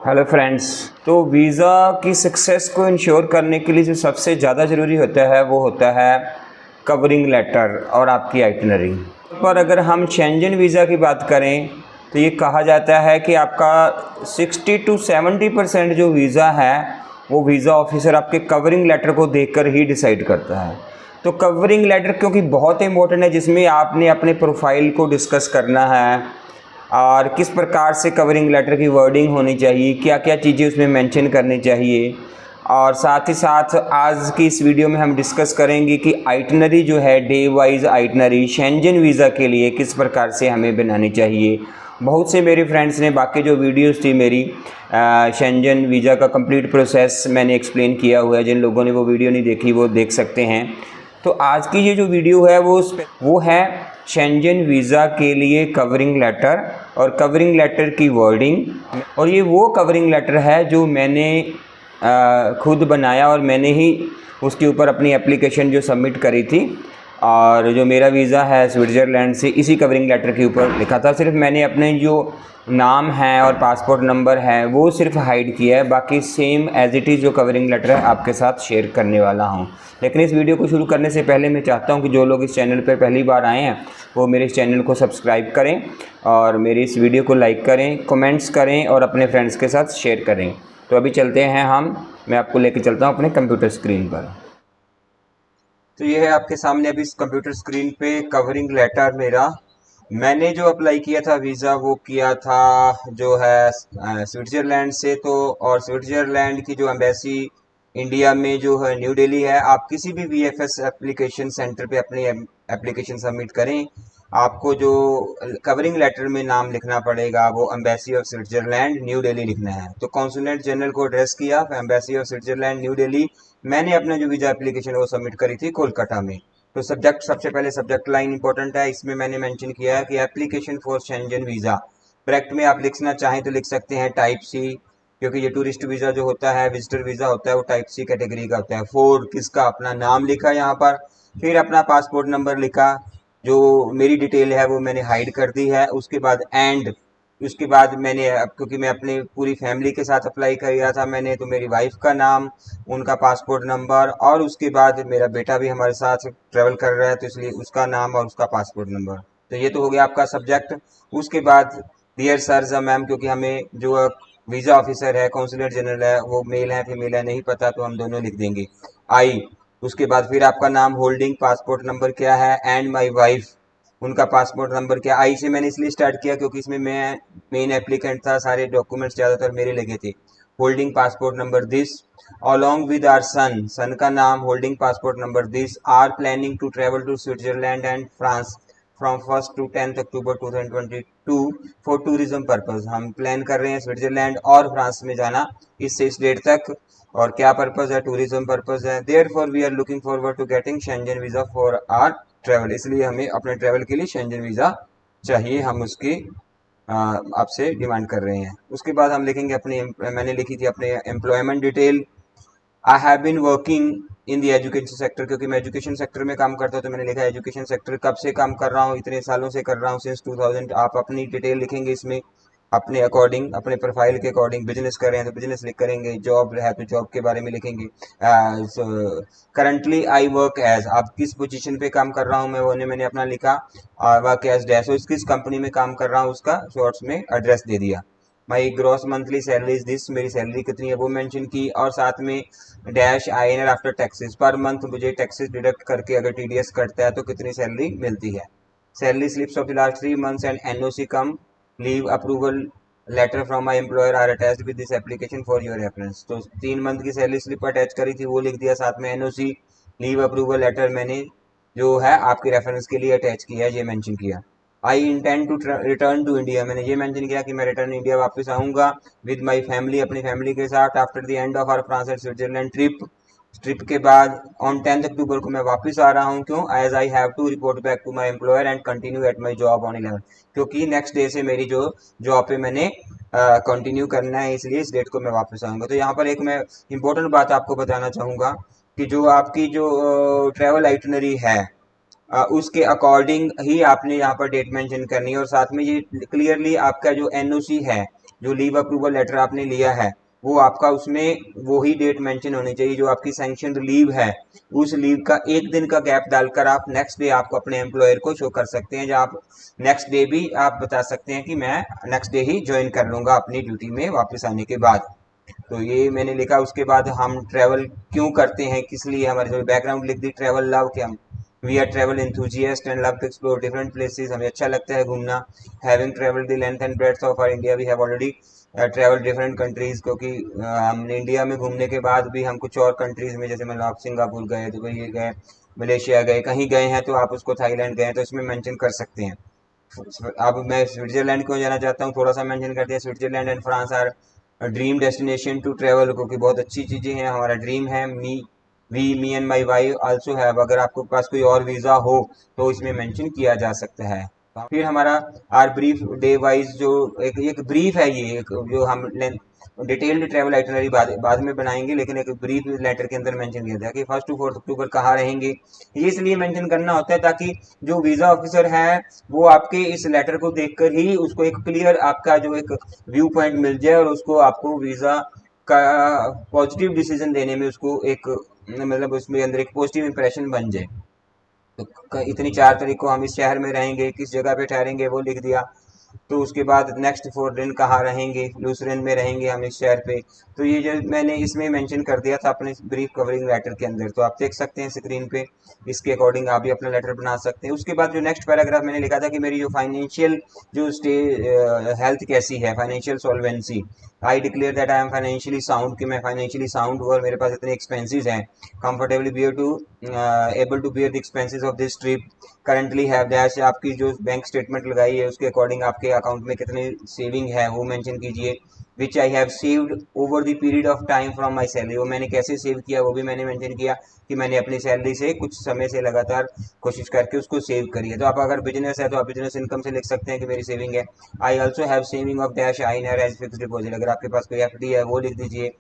Hello friends. तो visa की success को इंश्योर करने के लिए जो सबसे ज़्यादा ज़रूरी होता है वो होता है कवरिंग लेटर और आपकी आइटनरी। पर अगर हम शेंजन वीज़ा की बात करें तो ये कहा जाता है कि आपका 60 to 70% जो वीज़ा है वो वीज़ा ऑफिसर आपके कवरिंग लेटर को देखकर ही डिसाइड करता है। तो कवरिंग लेटर क्योंकि बहुत इंपॉर्टेंट है, जिसमें आपने अपने प्रोफाइल को डिस्कस करना है और किस प्रकार से कवरिंग लेटर की वर्डिंग होनी चाहिए, क्या क्या चीज़ें उसमें मेंशन करनी चाहिए। और साथ ही साथ आज की इस वीडियो में हम डिस्कस करेंगे कि आइटनरी जो है day wise itinerary Shenzhen visa के लिए किस प्रकार से हमें बनानी चाहिए। बहुत से मेरे फ्रेंड्स ने बाकी जो वीडियोस थी मेरी शेंजन वीज़ा का कंप्लीट प्रोसेस मैंने एक्सप्लेन किया हुआ है, जिन लोगों ने वो वीडियो नहीं देखी वो देख सकते हैं। तो आज की ये जो वीडियो है वो है शेंजन वीज़ा के लिए कवरिंग लेटर और कवरिंग लेटर की वर्डिंग। और ये वो कवरिंग लेटर है जो मैंने खुद बनाया और मैंने ही उसके ऊपर अपनी एप्लीकेशन जो सबमिट करी थी। और जो मेरा वीज़ा है स्विट्ज़रलैंड से इसी कवरिंग लेटर के ऊपर लिखा था। सिर्फ मैंने अपने जो नाम है और पासपोर्ट नंबर है वो सिर्फ हाइड किया है, बाकी सेम एज इट इज़ जो कवरिंग लेटर है आपके साथ शेयर करने वाला हूँ। लेकिन इस वीडियो को शुरू करने से पहले मैं चाहता हूँ कि जो लोग इस चैनल पर पहली बार आए हैं वो मेरे इस चैनल को सब्सक्राइब करें और मेरी इस वीडियो को लाइक करें, कमेंट्स करें और अपने फ्रेंड्स के साथ शेयर करें। तो अभी चलते हैं मैं आपको लेके चलता हूँ अपने कंप्यूटर स्क्रीन पर। तो ये है आपके सामने अभी इस कंप्यूटर स्क्रीन पे कवरिंग लेटर मेरा। मैंने जो अप्लाई किया था वीज़ा वो किया था जो है स्विट्ज़रलैंड से। तो और स्विट्ज़रलैंड की जो एम्बेसी इंडिया में जो है न्यू दिल्ली है। आप किसी भी वीएफएस एप्लीकेशन सेंटर पे अपनी एप्लीकेशन सबमिट करें, आपको जो कवरिंग लेटर में नाम लिखना पड़ेगा वो embassy of Switzerland new Delhi लिखना है। तो कॉन्सुलेट जनरल को एड्रेस किया embassy of Switzerland new Delhi. मैंने अपना जो वीज़ा एप्लीकेशन वो सबमिट करी थी कोलकाता में। तो सब्जेक्ट सबसे पहले सब्जेक्ट लाइन इंपॉर्टेंट है, इसमें मैंने मेंशन किया है कि application for Shenzhen visa. Bracket में आप लिखना चाहें तो लिख सकते हैं टाइप सी, क्योंकि ये टूरिस्ट वीज़ा जो होता है विजिटर वीज़ा होता है वो टाइप सी कैटेगरी का होता है। फोर किसका अपना नाम लिखा यहाँ पर, फिर अपना पासपोर्ट नंबर लिखा, जो मेरी डिटेल है वो मैंने हाइड कर दी है। उसके बाद एंड, उसके बाद मैंने क्योंकि मैं अपनी पूरी फैमिली के साथ अप्लाई किया था मैंने, तो मेरी वाइफ का नाम, उनका पासपोर्ट नंबर और उसके बाद मेरा बेटा भी हमारे साथ ट्रेवल कर रहा है तो इसलिए उसका नाम और उसका पासपोर्ट नंबर। तो ये तो हो गया आपका सब्जेक्ट। उसके बाद डियर सर मैम, क्योंकि हमें जो वीज़ा ऑफिसर है कॉन्सुलेट जनरल है वो मेल है फीमेल है नहीं पता तो हम दोनों लिख देंगे आई। उसके बाद फिर आपका नाम, होल्डिंग, पासपोर्ट नंबर क्या है एंड माई वाइफ, उनका पासपोर्ट नंबर क्या। आई से मैंने इसलिए स्टार्ट किया क्योंकि इसमें मैं मेन एप्लीकेंट था, सारे डॉक्यूमेंट्स ज़्यादातर मेरे लगे थे। Holding passport number this along with our son का नाम, holding passport number this, are planning to travel to Switzerland and France from 1 to 10 October 2022 for tourism purpose. हम प्लान कर रहे हैं स्विट्जरलैंड और फ्रांस में जाना इससे इस डेट तक, और क्या पर्पज है, टूरिज्म पर्पज है। Therefore we are looking forward to getting Schengen visa for our travel, इसलिए हमें अपने ट्रेवल के लिए शेंजन वीजा चाहिए, हम उसकी आपसे डिमांड कर रहे हैं। उसके बाद हम लिखेंगे अपनी, मैंने लिखी थी अपने employment detail. I have been working in the education sector, क्योंकि मैं एजुकेशन सेक्टर में काम करता हूँ तो मैंने लिखा एजुकेशन सेक्टर, कब से काम कर रहा हूँ, इतने सालों से कर रहा हूँ, सिंस 2000। आप अपनी डिटेल लिखेंगे इसमें अपने अकॉर्डिंग, अपने प्रोफाइल के अकॉर्डिंग। बिजनेस कर रहे हैं तो बिजनेस लिख करेंगे, जॉब है तो जॉब के बारे में लिखेंगे। करंटली आई वर्क एज, आप किस पोजीशन पे काम कर रहा हूँ मैं वो मैंने अपना लिखा। वर्क एज डैश, किस कंपनी में काम कर रहा हूँ उसका शॉर्ट्स में एड्रेस दे दिया। My gross monthly salary is this, मेरी सैलरी कितनी है वो मेंशन की, और साथ में dash INR after taxes, per month मुझे टैक्सेस डिडक्ट करके अगर TDS कटता है तो कितनी सैलरी मिलती है। Salary slips of the last 3 months and NOC cum leave approval letter from my employer are attached with this application for your reference. तो 3 month की सैलरी स्लिप अटैच करी थी वो लिख दिया, साथ में NOC लीव अप्रूवल लेटर मैंने जो है आपके रेफरेंस के लिए अटैच किया है, ये मेंशन किया। I intend to return to India, मैंने ये मेंशन किया कि मैं रिटर्न इंडिया वापस आऊंगा विद माय फैमिली, अपनी फैमिली के साथ, after the end of our France and Switzerland trip के बाद ऑन 10 अक्टूबर को मैं वापस आ रहा हूँ। क्यों, as I have to report back to my employer and continue at my job on 11, क्योंकि नेक्स्ट डे से मेरी जो जॉब पे मैंने कंटिन्यू करना है, इसलिए इस डेट को मैं वापस आऊंगा। तो यहाँ पर एक मैं इंपॉर्टेंट बात आपको बताना चाहूंगा कि जो आपकी जो ट्रैवल आइटनरी है उसके अकॉर्डिंग ही आपने यहाँ पर डेट मेंशन करनी है, और साथ में ये क्लियरली आपका जो NOC है जो लीव अप्रूवल लेटर आपने लिया है वो आपका उसमें वो ही डेट मेंशन होनी चाहिए जो आपकी सैंक्शनड लीव है। उस लीव का एक दिन का गैप डालकर आप नेक्स्ट डे आपको अपने एम्प्लॉयर को शो कर सकते हैं, जहाँ आप नेक्स्ट डे भी आप बता सकते हैं कि मैं नेक्स्ट डे ही ज्वाइन कर लूँगा अपनी ड्यूटी में वापस आने के बाद। तो ये मैंने लिखा। उसके बाद हम ट्रैवल क्यों करते हैं, किस लिए, हमारे जो बैकग्राउंड लिख दी, ट्रैवल लव के हम we are travel enthusiast and love to explore different places, हमें अच्छा लगता है घूमना। Having travel the length and breadth of our India we have already travel different countries, क्योंकि हम इंडिया में घूमने के बाद भी हम कुछ और कंट्रीज में, जैसे मतलब आप सिंगापुर गए, दुबई गए, मलेशिया गए, कहीं गए हैं तो आप उसको थाईलैंड गए तो इसमें मेंशन कर सकते हैं। अब मैं स्विट्जरलैंड क्यों जाना चाहता हूँ थोड़ा सा मेंशन कर दिया। Switzerland and France are dream destination to travel, क्योंकि बहुत अच्छी चीज़ें हैं, हमारा ड्रीम है। Me and my wife also have, अगर आपके पास कोई और वीज़ा हो तो इसमें मेंशन किया जा सकता है। फिर हमारा आर ब्रीफ डे वाइज जो एक ब्रीफ है, ये एक जो हम डिटेल्ड ट्रैवल आइटनरी बाद में बनाएंगे, लेकिन एक ब्रीफ लेटर के अंदर मेंशन किया था कि 1 to 4 अक्टूबर कहाँ रहेंगे। ये इसलिए मेंशन करना होता है ताकि जो वीज़ा ऑफिसर है वो आपके इस लेटर को देखकर ही उसको एक क्लियर आपका जो एक व्यू पॉइंट मिल जाए और उसको आपको वीज़ा का पॉजिटिव डिसीजन देने में उसको एक मतलब उसमें अंदर एक पॉजिटिव इंप्रेशन बन जाए। तो इतनी 4 तारीख को हम इस शहर में रहेंगे, किस जगह पे ठहरेंगे वो लिख दिया। तो उसके बाद नेक्स्ट 4 दिन कहाँ रहेंगे, लूसरन में रहेंगे हम इस शहर पे। तो ये जो मैंने इसमें मेंशन कर दिया था अपने ब्रीफ कवरिंग लेटर के अंदर, तो आप देख सकते हैं स्क्रीन पे। इसके अकॉर्डिंग आप भी अपना लेटर बना सकते हैं। उसके बाद जो नेक्स्ट पैराग्राफ मैंने लिखा था कि मेरी जो फाइनेंशियल जो हेल्थ कैसी है, financial solvency, I declare that I am financially sound, कि मैं फाइनेंशियली साउंड हूँ और मेरे पास इतने एक्सपेंसेस हैं, comfortably bear to able to bear the expenses of this trip, currently have dash, आपकी जो बैंक स्टेटमेंट लगाई है उसके अकॉर्डिंग आपके अकाउंट में कितनी सेविंग है वो मेंशन कीजिए। Which I have saved over the period of time from my salary, वो मैंने कैसे सेव किया वो भी मैंने मेंशन किया कि मैंने अपनी सैलरी से कुछ समय से लगातार कोशिश करके उसको सेव करी है। तो आप अगर बिजनेस है तो आप बिजनेस इनकम से लिख सकते हैं कि मेरी सेविंग है। I also have saving of dash I नर एज फिक्स डिपॉजिट, अगर आपके पास कोई एफडी है वो लिख दीजिए।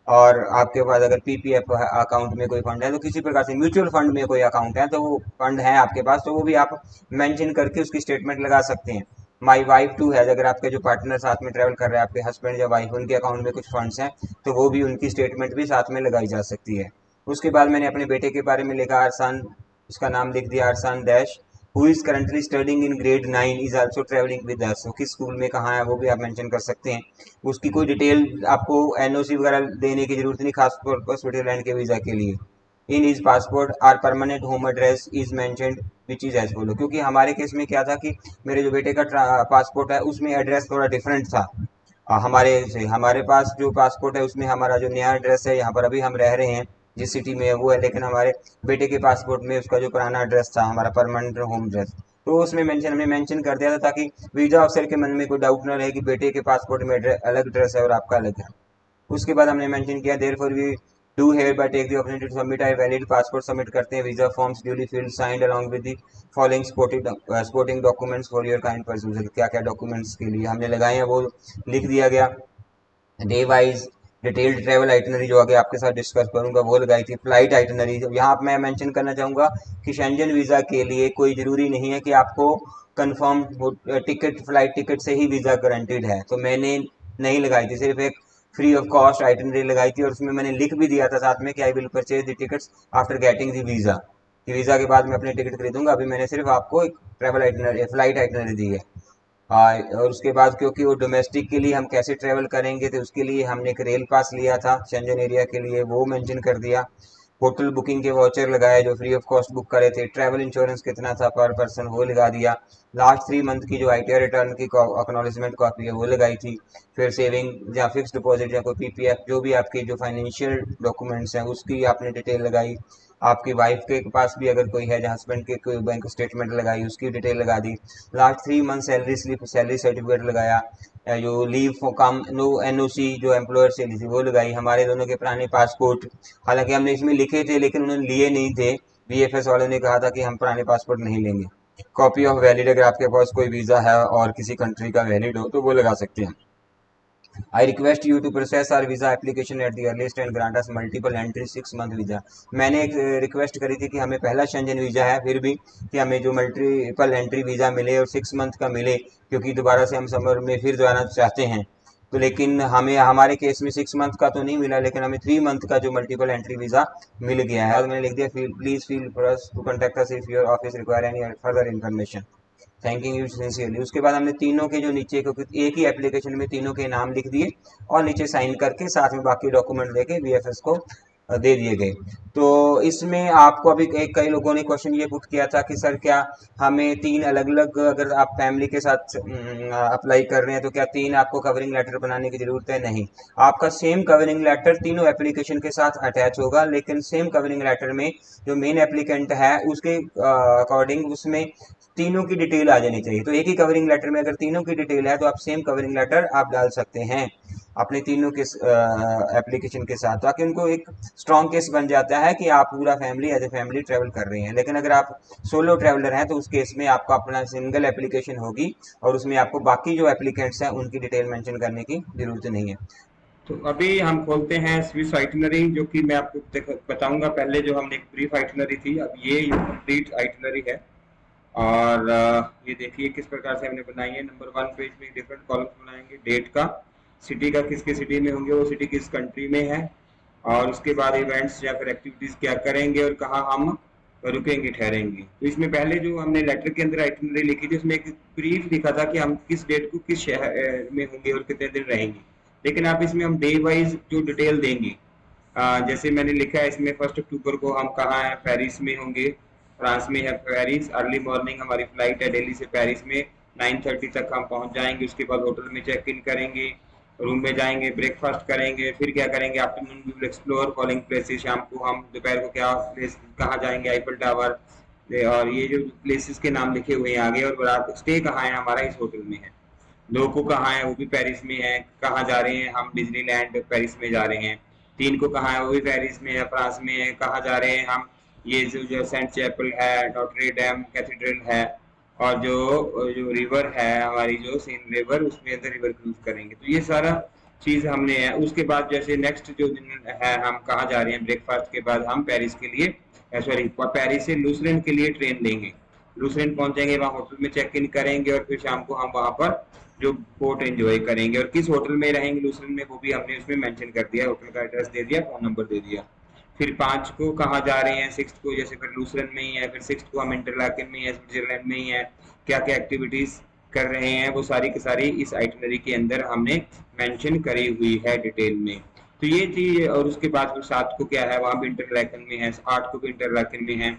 और आपके पास अगर पीपीएफ अकाउंट में कोई फंड है, तो किसी प्रकार से म्यूचुअल फंड में कोई अकाउंट है तो वो फंड है आपके पास तो वो भी आप मेंशन करके उसकी स्टेटमेंट लगा सकते हैं। माई वाइफ टू है, अगर आपके जो पार्टनर साथ में ट्रैवल कर रहे हैं, आपके हस्बैंड या वाइफ, उनके अकाउंट में कुछ फंड्स हैं तो वो भी उनकी स्टेटमेंट भी साथ में लगाई जा सकती है। उसके बाद मैंने अपने बेटे के बारे में लिखा, अरसान, उसका नाम लिख दिया Arsan dash, who is currently studying in grade 9 is also travelling with us, किस स्कूल में कहाँ है वो भी आप मेंशन कर सकते हैं। उसकी कोई डिटेल आपको एनओसी वगैरह देने की जरूरत नहीं, खासतौर पर स्विट्जरलैंड के वीज़ा के लिए। In his passport our permanent home address is mentioned which is as follow, क्योंकि हमारे केस में क्या था कि मेरे जो बेटे का पासपोर्ट है उसमें एड्रेस थोड़ा डिफरेंट था हमारे से। हमारे पास जो पासपोर्ट है उसमें हमारा जो नया एड्रेस है, यहाँ पर अभी हम रह रहे हैं जिस सिटी में है वो है, लेकिन हमारे बेटे के पासपोर्ट में उसका जो पुराना एड्रेस था, हमारा परमानेंट होम एड्रेस, तो उसमें हमने मेंशन कर दिया था ताकि वीज़ा अफसर के मन में कोई डाउट ना रहे कि बेटे के पासपोर्ट में अलग एड्रेस है और आपका अलग है। उसके बाद हमने मेंशन किया, therefore we do hereby take the opportunity to submit our valid passport, submit करते हैं visa forms duly filled signed along with the following supporting documents for your kind perusal, क्या क्या डॉक्यूमेंट्स के लिए हमने लगाए हैं वो लिख दिया गया। Day wise detailed travel itinerary जो आगे आपके साथ डिस्कस करूंगा वो लगाई थी। फ्लाइट आइटनरी, यहाँ मैं मेंशन करना चाहूँगा कि शेंजन वीज़ा के लिए कोई ज़रूरी नहीं है कि आपको कंफर्म टिकट, फ्लाइट टिकट से ही वीज़ा गारंटीड है, तो मैंने नहीं लगाई थी, सिर्फ एक फ्री ऑफ कॉस्ट आइटनरी लगाई थी और उसमें मैंने लिख भी दिया था साथ में कि I will purchase the tickets after getting the visa, कि वीज़ा के बाद मैं अपने टिकट खरीदूंगा। अभी मैंने सिर्फ आपको एक ट्रैवल आइटनरी, फ्लाइट आइटनरी दी है। और उसके बाद क्योंकि वो डोमेस्टिक के लिए हम कैसे ट्रैवल करेंगे तो उसके लिए हमने एक रेल पास लिया था शेंजन एरिया के लिए, वो मेंशन कर दिया। होटल बुकिंग के वाउचर लगाए जो फ्री ऑफ कॉस्ट बुक करे थे। ट्रैवल इंश्योरेंस कितना था पर पर्सन वो लगा दिया। लास्ट 3 मंथ की जो आईटीआर रिटर्न की एक्नॉलेजमेंट कॉपी है वो लगाई थी। फिर सेविंग या फिक्स डिपॉजिट या कोई पीपीएफ जो भी आपके जो फाइनेंशियल डॉक्यूमेंट्स हैं उसकी आपने डिटेल लगाई। आपकी वाइफ के पास भी अगर कोई है, हस्बैंड के कोई बैंक स्टेटमेंट लगाई उसकी डिटेल लगा दी। Last 3 month salary slip, salary certificate लगाया। जो leave for cum no NOC जो एम्प्लॉयर से ली थी वो लगाई। हमारे दोनों के पुराने पासपोर्ट, हालांकि हमने इसमें लिखे थे लेकिन उन्होंने लिए नहीं थे, बीएफएस वालों ने कहा था कि हम पुराने पासपोर्ट नहीं लेंगे। कॉपी ऑफ वैलिड, अगर आपके पास कोई वीज़ा है और किसी कंट्री का वैलिड हो तो वो लगा सकते हैं। I request you to process our visa application at the earliest and grant us multiple entry 6 month visa. मैंने एक रिक्वेस्ट करी थी कि हमें पहला शेंजन वीज़ा है, फिर भी कि हमें जो मल्टीपल एंट्री वीज़ा मिले और 6 मंथ का मिले, क्योंकि दोबारा से हम समर में फिर जाना चाहते हैं। तो लेकिन हमें हमारे केस में 6 मंथ का तो नहीं मिला, लेकिन हमें 3 मंथ का जो मल्टीपल एंट्री वीज़ा मिल गया है। और मैंने लिख दिया please feel for us to contact us if your office require any further information, thanking you sincerely. उसके बाद हमने तीनों के जो नीचे, क्योंकि एक ही एप्लीकेशन में तीनों के नाम लिख दिए और नीचे साइन करके साथ में बाकी डॉक्यूमेंट लेके VFS को दे दिए गए। तो इसमें आपको अभी कई लोगों ने क्वेश्चन ये पुट किया था कि सर क्या हमें 3 अलग अलग, अगर आप फैमिली के साथ अप्लाई कर रहे हैं तो क्या 3 आपको कवरिंग लेटर बनाने की ज़रूरत है? नहीं, आपका सेम कवरिंग लेटर तीनों एप्लीकेशन के साथ अटैच होगा, लेकिन सेम कवरिंग लेटर में जो मेन एप्लीकेंट है उसके अकॉर्डिंग उसमें तीनों की डिटेल आ जानी चाहिए। तो एक ही कवरिंग लेटर में अगर तीनों की डिटेल है तो आप सेम कवरिंग लेटर आप डाल सकते हैं अपने तीनों के एप्लीकेशन के साथ, ताकि उनको एक स्ट्रॉन्ग केस बन जाता है कि आप पूरा family as a family travel कर रहे हैं। लेकिन अगर आप सोलो ट्रैवलर हैं तो उस केस में आपका अपना सिंगल एप्लीकेशन होगी और उसमें आपको बाकी जो एप्लीकेंट्स हैं उनकी डिटेल मेंशन करने की ज़रूरत नहीं है। तो अभी हम खोलते हैं स्विस आइटनरी, जो कि मैं आपको बताऊंगा। पहले जो हमने एक ब्रीफ आइटनरी थी, अब ये कंप्लीट आइटनरी है। और ये देखिए किस प्रकार से हमने बनाई है। नंबर 1 पेज में डिफरेंट कॉलम्स बनाएंगे, डेट का, सिटी का, किसके सिटी में होंगे, वो सिटी किस कंट्री में है, और उसके बाद इवेंट्स या फिर एक्टिविटीज क्या करेंगे और कहाँ हम रुकेंगे, ठहरेंगे। तो इसमें पहले जो हमने लेटर के अंदर आइटनरी लिखी थी उसमें एक ब्रीफ लिखा था कि हम किस डेट को किस शहर में होंगे और कितने दिन रहेंगे। लेकिन आप इसमें हम डे वाइज जो डिटेल देंगे, जैसे मैंने लिखा है इसमें 1 अक्टूबर को हम कहाँ हैं, पेरिस में होंगे, फ्रांस में है पेरिस। अर्ली मॉर्निंग हमारी फ्लाइट है दिल्ली से पेरिस में, 9:30 तक हम पहुंच जाएंगे। उसके बाद होटल में चेक इन करेंगे, रूम में जाएंगे, ब्रेकफास्ट करेंगे, फिर क्या करेंगे, afternoon we will explore calling places. शाम को हम, दोपहर को क्या प्लेस कहाँ जाएंगे, आईफल टावर, और ये जो प्लेसेस के नाम लिखे हुए हैं आगे। और रात स्टे कहाँ है हमारा, इस होटल में है। 2 को कहाँ है, वो भी पेरिस में है, कहाँ जा रहे हैं हम, डिज्नीलैंड पेरिस में जा रहे हैं। 3 को कहाँ है, वो भी पेरिस में है, फ्रांस में है, कहाँ जा रहे हैं हम, ये जो सेंट चैपल है, नोट्रे डेम कैथेड्रल है, और जो रिवर है हमारी, जो सेन रिवर, उसमें अंदर रिवर क्रूज करेंगे। तो ये सारा चीज हमने है। उसके बाद जैसे नेक्स्ट जो दिन है, हम कहाँ जा रहे हैं, ब्रेकफास्ट के बाद हम पेरिस के लिए, सॉरी, पेरिस से लूसरेन के लिए ट्रेन लेंगे। लूसरेन पहुंचेंगे, वहाँ होटल में चेक इन करेंगे, और फिर शाम को हम वहाँ पर जो बोट एंजॉय करेंगे। और किस होटल में रहेंगे लूसरेन में, वो भी हमने उसमें मेंशन कर दिया, होटल का एड्रेस दे दिया, फोन नंबर दे दिया। फिर 5 को कहाँ जा रहे हैं, 6 को जैसे फिर लूसरन में ही है, फिर 6 को हम इंटरलाकेन में है, स्विट्जरलैंड में ही है, क्या क्या एक्टिविटीज कर रहे हैं वो सारी की सारी इस आइटनरी के अंदर हमने मेंशन करी हुई है डिटेल में। तो ये चीज। और उसके बाद फिर 7 को क्या है, वहाँ भी इंटरलाकेन में है, 8 को भी इंटरलाकेन में है,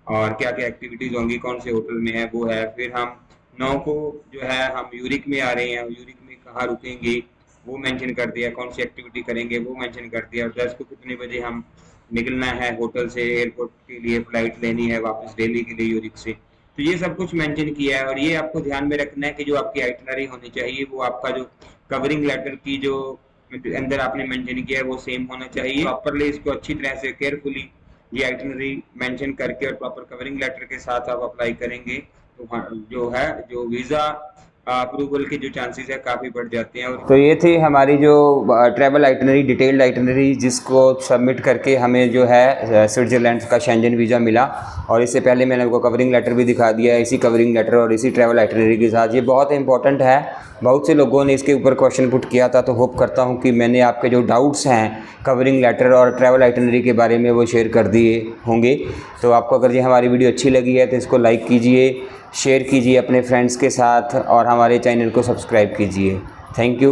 और क्या क्या एक्टिविटीज होंगी, कौन से होटल में है, वो है। फिर हम 9 को जो है हम यूरिक में आ रहे हैं, यूरिक में कहाँ रुकेंगे वो मेंशन कर दिया, कौन सी एक्टिविटी करेंगे वो मेंशन कर दिया। और 10 को कितने बजे हम निकलना है होटल से, एयरपोर्ट के लिए फ्लाइट लेनी है वापस दिल्ली के लिए यूरिक से। तो ये सब कुछ मेंशन किया है। और ये आपको ध्यान में रखना है कि जो आपकी आइटनरी होनी चाहिए वो आपका जो कवरिंग लेटर की जो अंदर आपने मेंशन किया है वो सेम होना चाहिए। प्रॉपरली इसको अच्छी तरह से केयरफुली ये आइटनरी मेंशन करके और प्रॉपर कवरिंग लेटर के साथ आप अप्लाई करेंगे तो जो है जो वीज़ा अप्रूवल के जो चांसेस है काफ़ी बढ़ जाते हैं। और तो ये थी हमारी जो ट्रैवल आइटनरी, डिटेल्ड आइटनरी, जिसको सबमिट करके हमें जो है स्विट्ज़रलैंड का शेंजन वीज़ा मिला। और इससे पहले मैंने आपको कवरिंग लेटर भी दिखा दिया है, इसी कवरिंग लेटर और इसी ट्रैवल आइटनरी के साथ। ये बहुत इंपॉर्टेंट है, बहुत से लोगों ने इसके ऊपर क्वेश्चन पुट किया था, तो होप करता हूँ कि मैंने आपके जो डाउट्स हैं कवरिंग लेटर और ट्रैवल आइटनरी के बारे में वो शेयर कर दिए होंगे। तो आपको अगर ये हमारी वीडियो अच्छी लगी है तो इसको लाइक कीजिए, शेयर कीजिए अपने फ्रेंड्स के साथ और हमारे चैनल को सब्सक्राइब कीजिए। Thank you.